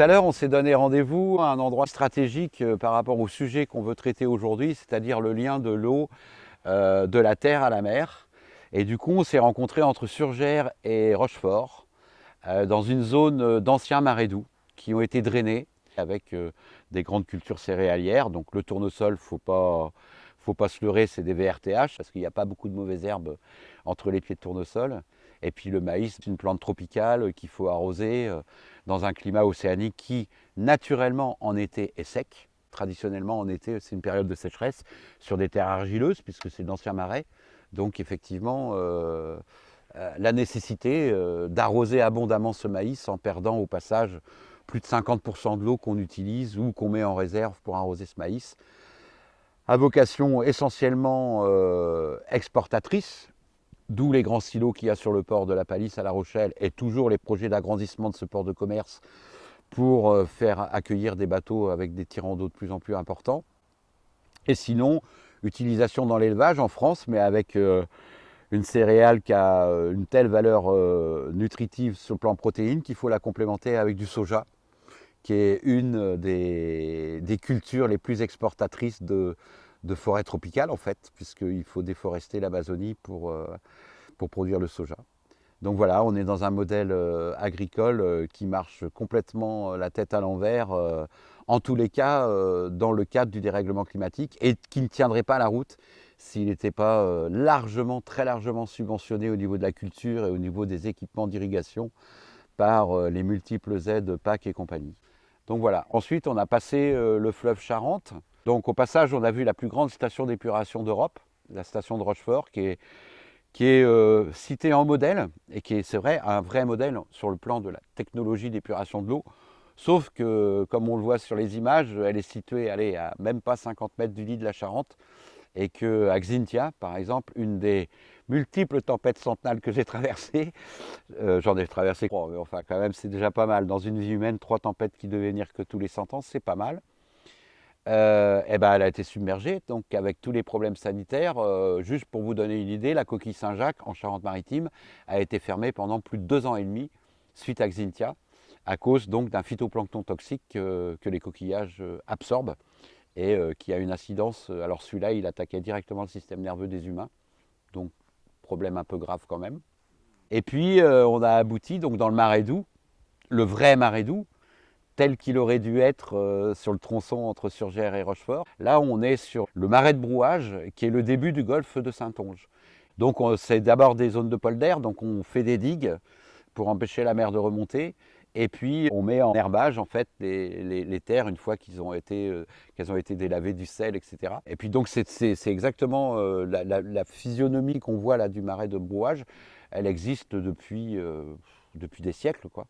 à l'heure, on s'est donné rendez-vous à un endroit stratégique par rapport au sujet qu'on veut traiter aujourd'hui, c'est-à-dire le lien de l'eau de la terre à la mer. Et du coup, on s'est rencontrés entre Surgères et Rochefort, dans une zone d'anciens marais doux qui ont été drainés avec des grandes cultures céréalières. Donc le tournesol, faut pas se leurrer, c'est des VRTH parce qu'il n'y a pas beaucoup de mauvaises herbes entre les pieds de tournesol. Et puis le maïs, c'est une plante tropicale qu'il faut arroser dans un climat océanique qui, naturellement, en été est sec. Traditionnellement, en été, c'est une période de sécheresse sur des terres argileuses puisque c'est d'anciens marais. Donc effectivement, la nécessité d'arroser abondamment ce maïs en perdant au passage plus de 50% de l'eau qu'on utilise ou qu'on met en réserve pour arroser ce maïs, à vocation essentiellement exportatrice, d'où les grands silos qu'il y a sur le port de la Palisse à La Rochelle et toujours les projets d'agrandissement de ce port de commerce pour faire accueillir des bateaux avec des tirants d'eau de plus en plus importants. Et sinon, utilisation dans l'élevage en France, mais avec une céréale qui a une telle valeur nutritive sur le plan protéine qu'il faut la complémenter avec du soja, qui est une des cultures les plus exportatrices de forêts tropicales en fait, puisqu'il faut déforester l'Amazonie pour produire le soja. Donc voilà, on est dans un modèle agricole qui marche complètement la tête à l'envers, en tous les cas dans le cadre du dérèglement climatique, et qui ne tiendrait pas la route s'il n'était pas largement, très largement subventionné au niveau de la culture et au niveau des équipements d'irrigation par les multiples aides PAC et compagnie. Donc voilà, ensuite on a passé le fleuve Charente. Donc au passage, on a vu la plus grande station d'épuration d'Europe, la station de Rochefort, qui est citée en modèle, et qui est, c'est vrai, un vrai modèle sur le plan de la technologie d'épuration de l'eau. Sauf que, comme on le voit sur les images, elle est située allez, à même pas 50 mètres du lit de la Charente, et qu'à Xintia, par exemple, une des multiples tempêtes centenales que j'ai traversées, j'en ai traversé 3, mais enfin quand même c'est déjà pas mal. Dans une vie humaine, 3 tempêtes qui devaient venir que tous les 100 ans, c'est pas mal. Et ben, elle a été submergée, donc avec tous les problèmes sanitaires. Juste pour vous donner une idée, la coquille Saint-Jacques en Charente-Maritime a été fermée pendant plus de 2 ans et demi suite à Xintia, à cause donc d'un phytoplancton toxique que les coquillages absorbent et qui a une incidence. Alors celui-là, il attaquait directement le système nerveux des humains, donc problème un peu grave quand même. Et puis on a abouti donc dans le marais doux, le vrai marais doux, tel qu'il aurait dû être sur le tronçon entre Surgères et Rochefort. Là, on est sur le marais de Brouage, qui est le début du golfe de Saintonge. Donc, c'est d'abord des zones de polder, donc on fait des digues pour empêcher la mer de remonter. Et puis, on met en herbage, en fait, les terres une fois qu'elles ont été délavées du sel, etc. Et puis, donc, c'est exactement la physionomie qu'on voit là du marais de Brouage. Elle existe depuis des siècles, quoi.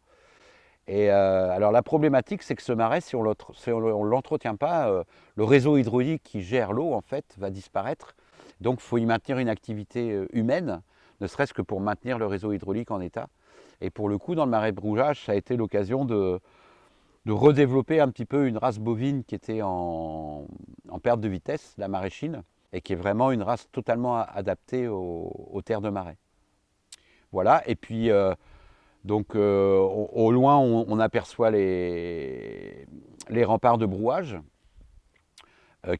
Et alors la problématique, c'est que ce marais, si on ne l'entretient pas, le réseau hydraulique qui gère l'eau, en fait, va disparaître. Donc il faut y maintenir une activité humaine, ne serait-ce que pour maintenir le réseau hydraulique en état. Et pour le coup, dans le marais de Brouage, ça a été l'occasion de redévelopper un petit peu une race bovine qui était en perte de vitesse, la maraîchine, et qui est vraiment une race totalement adaptée aux terres de marais. Voilà, et puis donc au loin, on aperçoit les remparts de Brouage,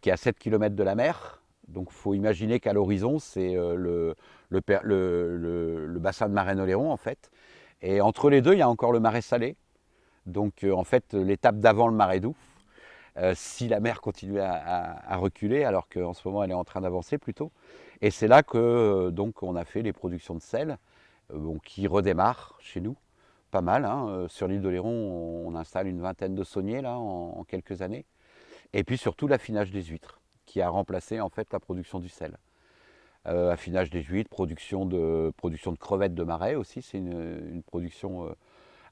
qui est à 7 km de la mer. Donc il faut imaginer qu'à l'horizon, c'est le bassin de Marais-Oléron, en fait. Et entre les deux, il y a encore le marais salé. Donc en fait, l'étape d'avant le marais doux, si la mer continue à reculer, alors qu'en ce moment, elle est en train d'avancer plutôt. Et c'est là que donc on a fait les productions de sel, qui redémarrent chez nous pas mal. Hein. Sur l'île d'Oléron, on installe une vingtaine de sauniers là, en quelques années. Et puis surtout l'affinage des huîtres, qui a remplacé en fait la production du sel. Affinage des huîtres, production de crevettes de marais aussi, c'est une production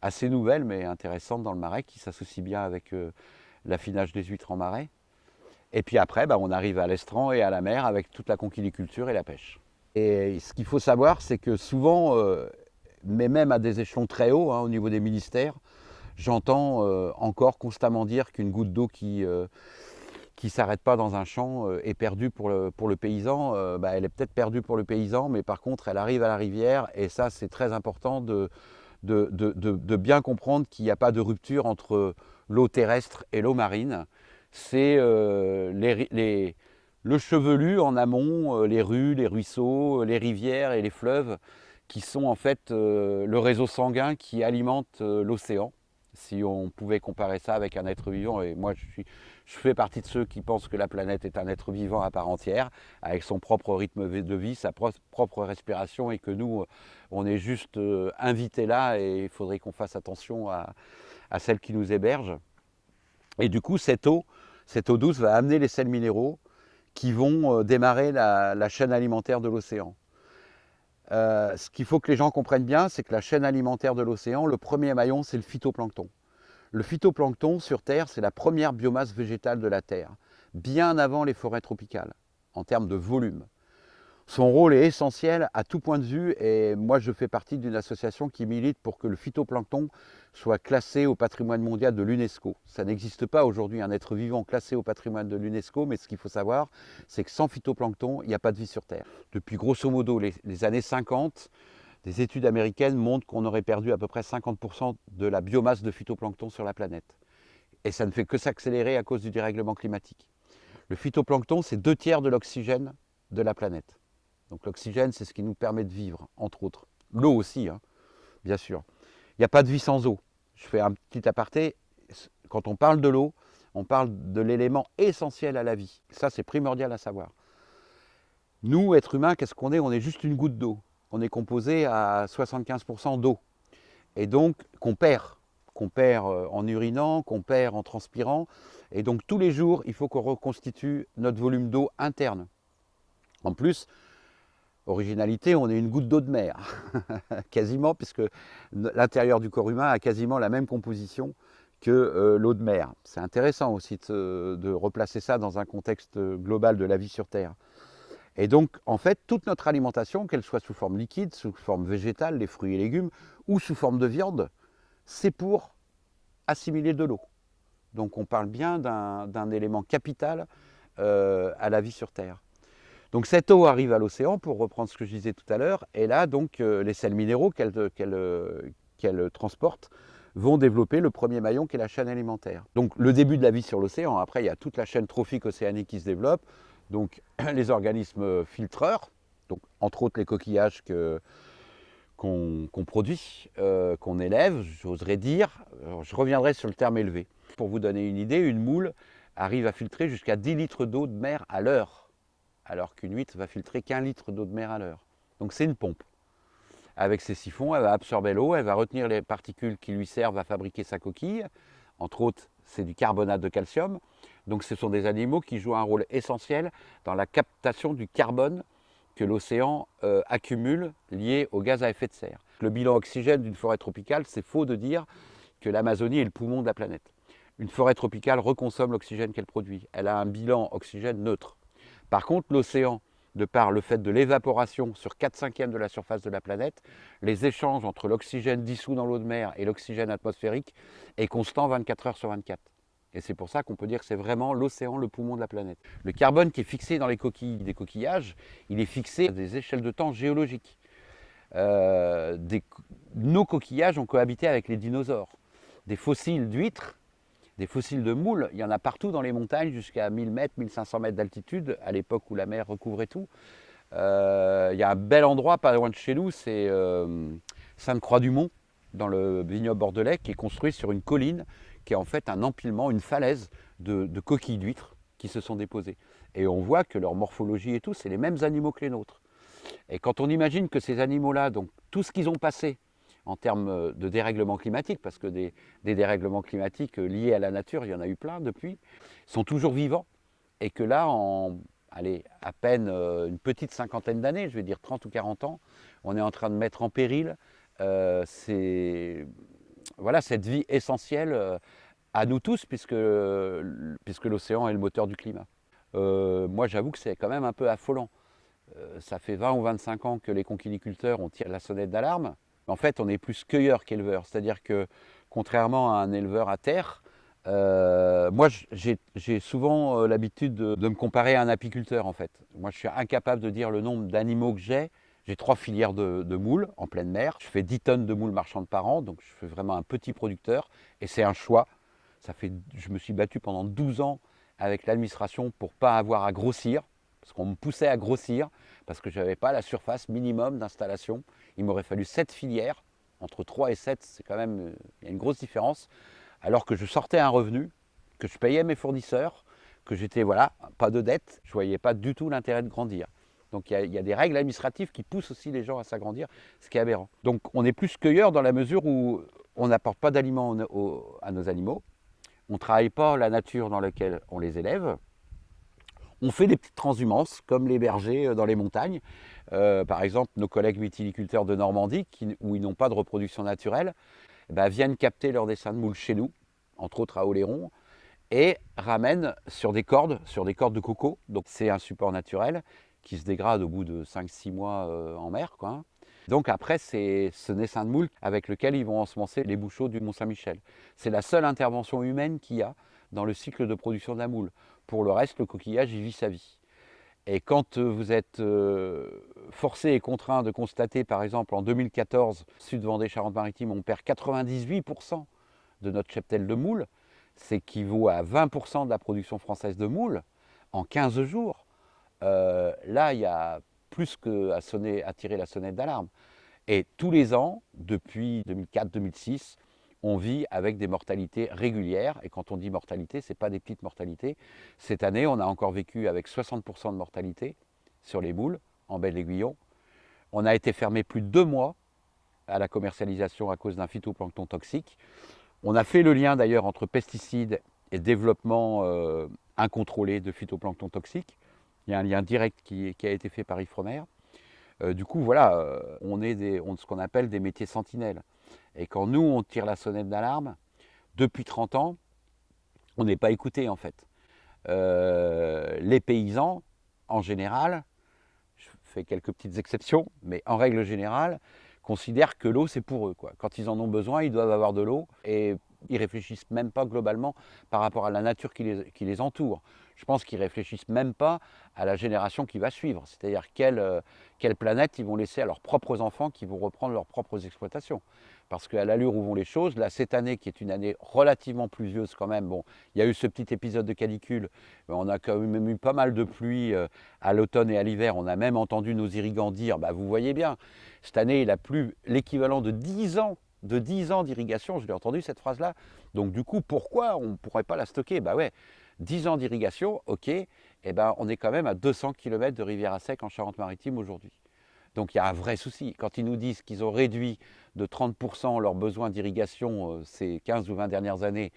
assez nouvelle mais intéressante dans le marais, qui s'associe bien avec l'affinage des huîtres en marais. Et puis après, on arrive à l'estran et à la mer avec toute la conchiliculture et la pêche. Et ce qu'il faut savoir, c'est que souvent, mais même à des échelons très hauts, hein, au niveau des ministères, j'entends encore constamment dire qu'une goutte d'eau qui ne s'arrête pas dans un champ est perdue pour le paysan. Elle est peut-être perdue pour le paysan, mais par contre, elle arrive à la rivière, et ça, c'est très important de de bien comprendre qu'il n'y a pas de rupture entre l'eau terrestre et l'eau marine. C'est le chevelu en amont, les rues, les ruisseaux, les rivières et les fleuves qui sont en fait le réseau sanguin qui alimente l'océan. Si on pouvait comparer ça avec un être vivant, et moi je fais partie de ceux qui pensent que la planète est un être vivant à part entière, avec son propre rythme de vie, sa propre respiration, et que nous, on est juste invités là, et il faudrait qu'on fasse attention à celle qui nous héberge. Et du coup, cette eau douce va amener les sels minéraux qui vont démarrer la chaîne alimentaire de l'océan. Ce qu'il faut que les gens comprennent bien, c'est que la chaîne alimentaire de l'océan, le premier maillon, c'est le phytoplancton. Le phytoplancton sur Terre, c'est la première biomasse végétale de la Terre, bien avant les forêts tropicales, en termes de volume. Son rôle est essentiel à tout point de vue, et moi je fais partie d'une association qui milite pour que le phytoplancton soit classé au patrimoine mondial de l'UNESCO. Ça n'existe pas aujourd'hui un être vivant classé au patrimoine de l'UNESCO, mais ce qu'il faut savoir, c'est que sans phytoplancton, il n'y a pas de vie sur Terre. Depuis grosso modo les années 50, des études américaines montrent qu'on aurait perdu à peu près 50% de la biomasse de phytoplancton sur la planète. Et ça ne fait que s'accélérer à cause du dérèglement climatique. Le phytoplancton, c'est 2/3 de l'oxygène de la planète. Donc l'oxygène, c'est ce qui nous permet de vivre, entre autres. L'eau aussi, hein, bien sûr. Il n'y a pas de vie sans eau. Je fais un petit aparté. Quand on parle de l'eau, on parle de l'élément essentiel à la vie. Ça, c'est primordial à savoir. Nous, êtres humains, qu'est-ce qu'on est? On est juste une goutte d'eau. On est composé à 75% d'eau. Et donc, qu'on perd en urinant, qu'on perd en transpirant. Et donc, tous les jours, il faut qu'on reconstitue notre volume d'eau interne. En plus, originalité, on est une goutte d'eau de mer, quasiment, puisque l'intérieur du corps humain a quasiment la même composition que l'eau de mer. C'est intéressant aussi de replacer ça dans un contexte global de la vie sur Terre. Et donc, en fait, toute notre alimentation, qu'elle soit sous forme liquide, sous forme végétale, les fruits et légumes, ou sous forme de viande, c'est pour assimiler de l'eau. Donc on parle bien d'un élément capital à la vie sur Terre. Donc cette eau arrive à l'océan, pour reprendre ce que je disais tout à l'heure, et là, donc, les sels minéraux qu'elle transporte vont développer le premier maillon qui est la chaîne alimentaire. Donc le début de la vie sur l'océan, après il y a toute la chaîne trophique océanique qui se développe, donc les organismes filtreurs, donc entre autres les coquillages qu'on produit, qu'on élève, j'oserais dire. Alors, je reviendrai sur le terme élevé. Pour vous donner une idée, une moule arrive à filtrer jusqu'à 10 litres d'eau de mer à l'heure, alors qu'une huître va filtrer qu'1 litre d'eau de mer à l'heure. Donc c'est une pompe. Avec ses siphons, elle va absorber l'eau, elle va retenir les particules qui lui servent à fabriquer sa coquille. Entre autres, c'est du carbonate de calcium. Donc ce sont des animaux qui jouent un rôle essentiel dans la captation du carbone que l'océan accumule lié aux gaz à effet de serre. Le bilan oxygène d'une forêt tropicale, c'est faux de dire que l'Amazonie est le poumon de la planète. Une forêt tropicale reconsomme l'oxygène qu'elle produit. Elle a un bilan oxygène neutre. Par contre, l'océan, de par le fait de l'évaporation sur 4/5 de la surface de la planète, les échanges entre l'oxygène dissous dans l'eau de mer et l'oxygène atmosphérique est constant 24 heures sur 24. Et c'est pour ça qu'on peut dire que c'est vraiment l'océan le poumon de la planète. Le carbone qui est fixé dans les coquilles des coquillages, il est fixé à des échelles de temps géologiques. Nos coquillages ont cohabité avec les dinosaures. Des fossiles d'huîtres, des fossiles de moules, il y en a partout dans les montagnes, jusqu'à 1000 mètres, 1500 mètres d'altitude, à l'époque où la mer recouvrait tout. Il y a un bel endroit pas loin de chez nous, c'est Sainte-Croix-du-Mont, dans le vignoble bordelais, qui est construit sur une colline, qui est en fait un empilement, une falaise de coquilles d'huîtres qui se sont déposées. Et on voit que leur morphologie et tout, c'est les mêmes animaux que les nôtres. Et quand on imagine que ces animaux-là, donc tout ce qu'ils ont passé en termes de dérèglement climatique, parce que des dérèglements climatiques liés à la nature, il y en a eu plein depuis, sont toujours vivants, et que là, à peine une petite cinquantaine d'années, je vais dire 30 ou 40 ans, on est en train de mettre en péril voilà, cette vie essentielle à nous tous, puisque l'océan est le moteur du climat. Moi, j'avoue que c'est quand même un peu affolant. Ça fait 20 ou 25 ans que les conchiliculteurs ont tiré la sonnette d'alarme. En fait, on est plus cueilleur qu'éleveur. C'est-à-dire que, contrairement à un éleveur à terre, moi, j'ai souvent l'habitude de me comparer à un apiculteur, en fait. Moi, je suis incapable de dire le nombre d'animaux que j'ai. J'ai 3 filières de moules en pleine mer. Je fais 10 tonnes de moules marchandes par an, donc je fais vraiment un petit producteur. Et c'est un choix. Je me suis battu pendant 12 ans avec l'administration pour ne pas avoir à grossir, parce qu'on me poussait à grossir, parce que je n'avais pas la surface minimum d'installation. Il m'aurait fallu 7 filières. Entre 3 et 7, c'est quand même, il y a une grosse différence. Alors que je sortais un revenu, que je payais mes fournisseurs, que j'étais, voilà, pas de dette, je ne voyais pas du tout l'intérêt de grandir. Donc il y a des règles administratives qui poussent aussi les gens à s'agrandir, ce qui est aberrant. Donc on est plus cueilleur dans la mesure où on n'apporte pas d'aliments à nos animaux, on ne travaille pas la nature dans laquelle on les élève, on fait des petites transhumances, comme les bergers dans les montagnes. Par exemple, nos collègues mytiliculteurs de Normandie, où ils n'ont pas de reproduction naturelle, viennent capter leurs dessins de moules chez nous, entre autres à Oléron, et ramènent sur des cordes de coco. Donc c'est un support naturel qui se dégrade au bout de 5-6 mois en mer, quoi. Donc après, c'est ce naissin de moule avec lequel ils vont ensemencer les boucheaux du Mont-Saint-Michel. C'est la seule intervention humaine qu'il y a dans le cycle de production de la moule. Pour le reste, le coquillage, il vit sa vie. Et quand vous êtes forcé et contraint de constater, par exemple, en 2014, Sud Vendée, Charente-Maritime, on perd 98% de notre cheptel de moules, c'est équivaut à 20% de la production française de moules en 15 jours. Là, il y a plus qu'à tirer la sonnette d'alarme. Et tous les ans, depuis 2004-2006, on vit avec des mortalités régulières. Et quand on dit mortalité, ce n'est pas des petites mortalités. Cette année, on a encore vécu avec 60% de mortalité sur les moules en baie de l'Aiguillon. On a été fermé plus de 2 mois à la commercialisation à cause d'un phytoplancton toxique. On a fait le lien d'ailleurs entre pesticides et développement incontrôlé de phytoplancton toxique. Il y a un lien direct qui a été fait par Ifremer. Du coup, voilà, on est ce qu'on appelle des métiers sentinelles. Et quand nous, on tire la sonnette d'alarme, depuis 30 ans, on n'est pas écouté en fait. Les paysans, en général, je fais quelques petites exceptions, mais en règle générale, considèrent que l'eau, c'est pour eux, quoi. Quand ils en ont besoin, ils doivent avoir de l'eau et ils ne réfléchissent même pas globalement par rapport à la nature qui les entoure. Je pense qu'ils ne réfléchissent même pas à la génération qui va suivre, c'est-à-dire quelle planète ils vont laisser à leurs propres enfants qui vont reprendre leurs propres exploitations. Parce qu'à l'allure où vont les choses, là, cette année qui est une année relativement pluvieuse quand même, bon, il y a eu ce petit épisode de canicule, mais on a quand même eu pas mal de pluie à l'automne et à l'hiver. On a même entendu nos irrigants dire, vous voyez bien, cette année, il a plu l'équivalent de 10 ans d'irrigation, je l'ai entendu cette phrase-là. Donc du coup, pourquoi on ne pourrait pas la stocker? Ouais, 10 ans d'irrigation, ok, on est quand même à 200 km de rivière à sec en Charente-Maritime aujourd'hui. Donc il y a un vrai souci. Quand ils nous disent qu'ils ont réduit de 30% leurs besoins d'irrigation ces 15 ou 20 dernières années,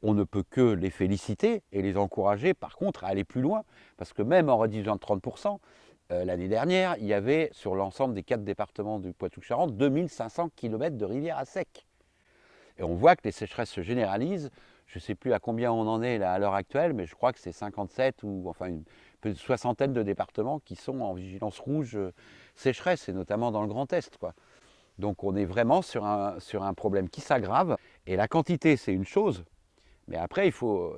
on ne peut que les féliciter et les encourager par contre à aller plus loin. Parce que même en réduisant de 30%, l'année dernière, il y avait sur l'ensemble des 4 départements du Poitou-Charentes 2500 km de rivière à sec. Et on voit que les sécheresses se généralisent. Je ne sais plus à combien on en est là, à l'heure actuelle, mais je crois que c'est 57 ou enfin une soixantaine de départements qui sont en vigilance rouge sécheresse, et notamment dans le Grand Est, quoi. Donc on est vraiment sur un problème qui s'aggrave. Et la quantité, c'est une chose, mais après, il faut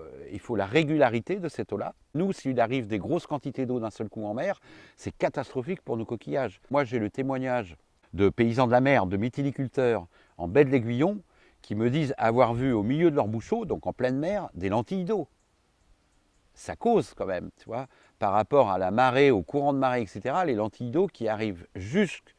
la régularité de cette eau-là. Nous, s'il arrive des grosses quantités d'eau d'un seul coup en mer, c'est catastrophique pour nos coquillages. Moi, j'ai le témoignage de paysans de la mer, de mytiliculteurs en baie de l'Aiguillon, qui me disent avoir vu au milieu de leur bouchot, donc en pleine mer, des lentilles d'eau. Ça cause quand même, tu vois, par rapport à la marée, au courant de marée, etc., les lentilles d'eau qui arrivent jusqu'aux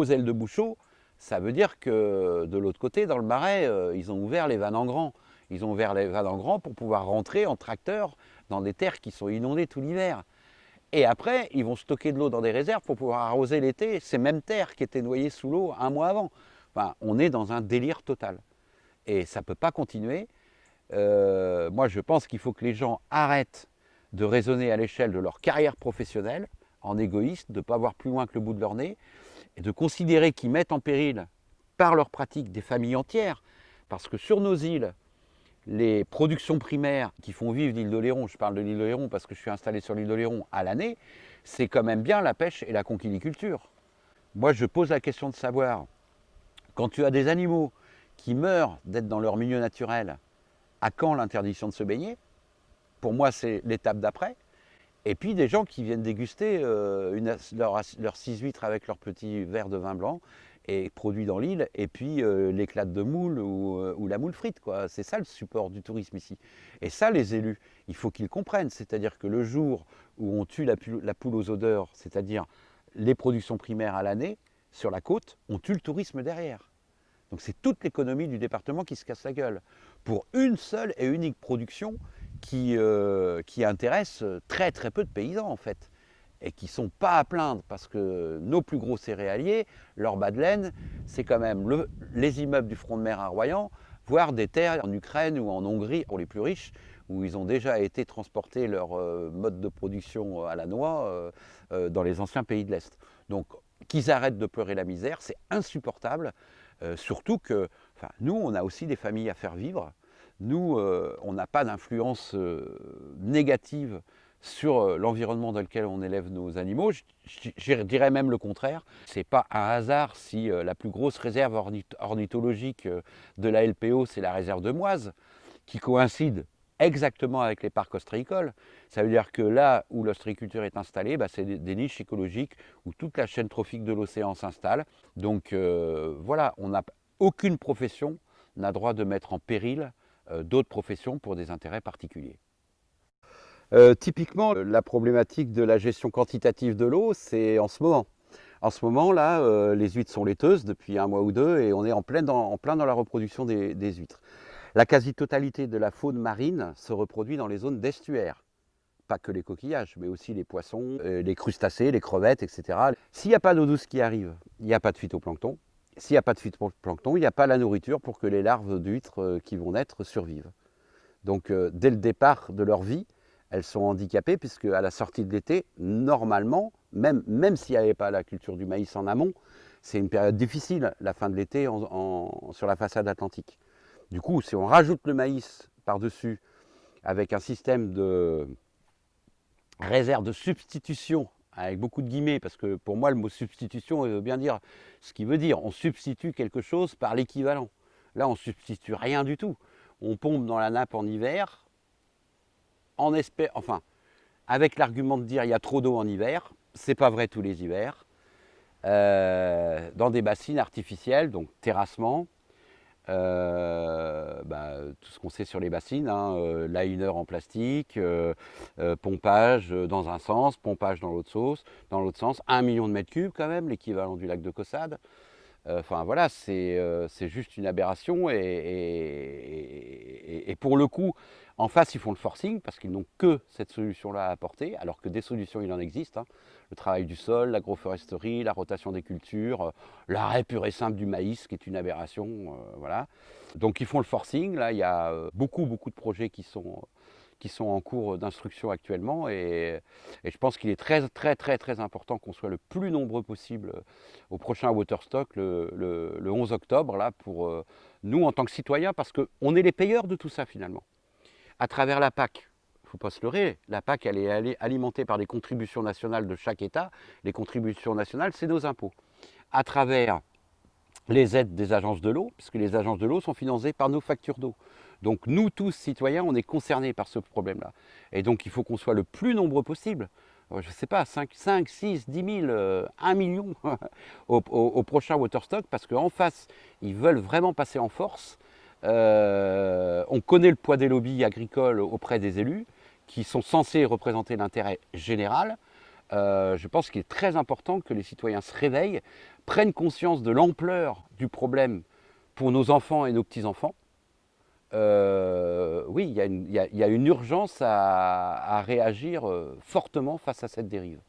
ailes de bouchot, ça veut dire que de l'autre côté, dans le marais, ils ont ouvert les vannes en grand. Ils ont ouvert les vannes en grand pour pouvoir rentrer en tracteur dans des terres qui sont inondées tout l'hiver. Et après, ils vont stocker de l'eau dans des réserves pour pouvoir arroser l'été ces mêmes terres qui étaient noyées sous l'eau un mois avant. Enfin, on est dans un délire total. Et ça ne peut pas continuer. Moi, je pense qu'il faut que les gens arrêtent de raisonner à l'échelle de leur carrière professionnelle, en égoïste, de ne pas voir plus loin que le bout de leur nez, et de considérer qu'ils mettent en péril, par leur pratique, des familles entières. Parce que sur nos îles, les productions primaires qui font vivre l'île d'Oléron, je parle de l'île d'Oléron parce que je suis installé sur l'île d'Oléron à l'année, c'est quand même bien la pêche et la conchiliculture. Moi, je pose la question de savoir, quand tu as des animaux qui meurent d'être dans leur milieu naturel, à quand l'interdiction de se baigner? Pour moi, c'est l'étape d'après. Et puis des gens qui viennent déguster leur 6 huîtres avec leur petit verre de vin blanc et produit dans l'île, et puis l'éclate de moule ou la moule frite, quoi. C'est ça le support du tourisme ici. Et ça, les élus, il faut qu'ils comprennent. C'est-à-dire que le jour où on tue la poule aux odeurs, c'est-à-dire les productions primaires à l'année, sur la côte, on tue le tourisme derrière. Donc c'est toute l'économie du département qui se casse la gueule pour une seule et unique production qui intéresse très très peu de paysans en fait et qui ne sont pas à plaindre parce que nos plus gros céréaliers, leur bas de laine, c'est quand même les immeubles du front de mer à Royan, voire des terres en Ukraine ou en Hongrie pour les plus riches, où ils ont déjà été transporter leur mode de production à la noix dans les anciens pays de l'Est. Donc qu'ils arrêtent de pleurer la misère, c'est insupportable, surtout que nous, on a aussi des familles à faire vivre. Nous, on n'a pas d'influence négative sur l'environnement dans lequel on élève nos animaux. Je dirais même le contraire. Ce n'est pas un hasard si la plus grosse réserve ornithologique de la LPO, c'est la réserve de Moise, qui coïncide exactement avec les parcs ostréicoles. Ça veut dire que là où l'ostréiculture est installée, c'est des niches écologiques où toute la chaîne trophique de l'océan s'installe. Donc voilà, aucune profession n'a droit de mettre en péril d'autres professions pour des intérêts particuliers. Typiquement, la problématique de la gestion quantitative de l'eau, c'est en ce moment. En ce moment, là, les huîtres sont laiteuses depuis un mois ou deux et on est en plein dans la reproduction des huîtres. La quasi-totalité de la faune marine se reproduit dans les zones d'estuaire. Pas que les coquillages, mais aussi les poissons, les crustacés, les crevettes, etc. S'il n'y a pas d'eau douce qui arrive, il n'y a pas de phytoplancton. S'il n'y a pas de phytoplancton, il n'y a pas la nourriture pour que les larves d'huîtres qui vont naître survivent. Donc dès le départ de leur vie, elles sont handicapées puisque à la sortie de l'été, normalement, même s'il n'y avait pas la culture du maïs en amont, c'est une période difficile, la fin de l'été sur la façade atlantique. Du coup, si on rajoute le maïs par-dessus avec un système de réserve de substitution, avec beaucoup de guillemets, parce que pour moi le mot substitution veut bien dire ce qu'il veut dire. On substitue quelque chose par l'équivalent. Là, on ne substitue rien du tout. On pompe dans la nappe en hiver, avec l'argument de dire il y a trop d'eau en hiver. C'est pas vrai tous les hivers. Dans des bassines artificielles, donc terrassement, tout ce qu'on sait sur les bassines, liner en plastique, pompage dans un sens, pompage dans l'autre sens, 1 million de mètres cubes quand même, l'équivalent du lac de Caussade. Voilà, c'est juste une aberration et pour le coup, en face, ils font le forcing parce qu'ils n'ont que cette solution-là à apporter, alors que des solutions, il en existe. Le travail du sol, l'agroforesterie, la rotation des cultures, l'arrêt pur et simple du maïs, qui est une aberration. Voilà. Donc ils font le forcing. Là, il y a beaucoup de projets qui sont en cours d'instruction actuellement et je pense qu'il est très important qu'on soit le plus nombreux possible au prochain Waterstock le 11 octobre là, pour nous en tant que citoyens, parce qu'on est les payeurs de tout ça finalement. À travers la PAC, il ne faut pas se leurrer, la PAC elle est alimentée par des contributions nationales de chaque État. Les contributions nationales, c'est nos impôts. À travers les aides des agences de l'eau, puisque les agences de l'eau sont financées par nos factures d'eau. Donc nous tous, citoyens, on est concernés par ce problème-là. Et donc il faut qu'on soit le plus nombreux possible. Je ne sais pas, 5, 6, 10 000, 1 million au prochain Waterstock, parce qu'en face, ils veulent vraiment passer en force. On connaît le poids des lobbies agricoles auprès des élus, qui sont censés représenter l'intérêt général. Je pense qu'il est très important que les citoyens se réveillent, prennent conscience de l'ampleur du problème pour nos enfants et nos petits-enfants. Oui, il y a une urgence à réagir fortement face à cette dérive.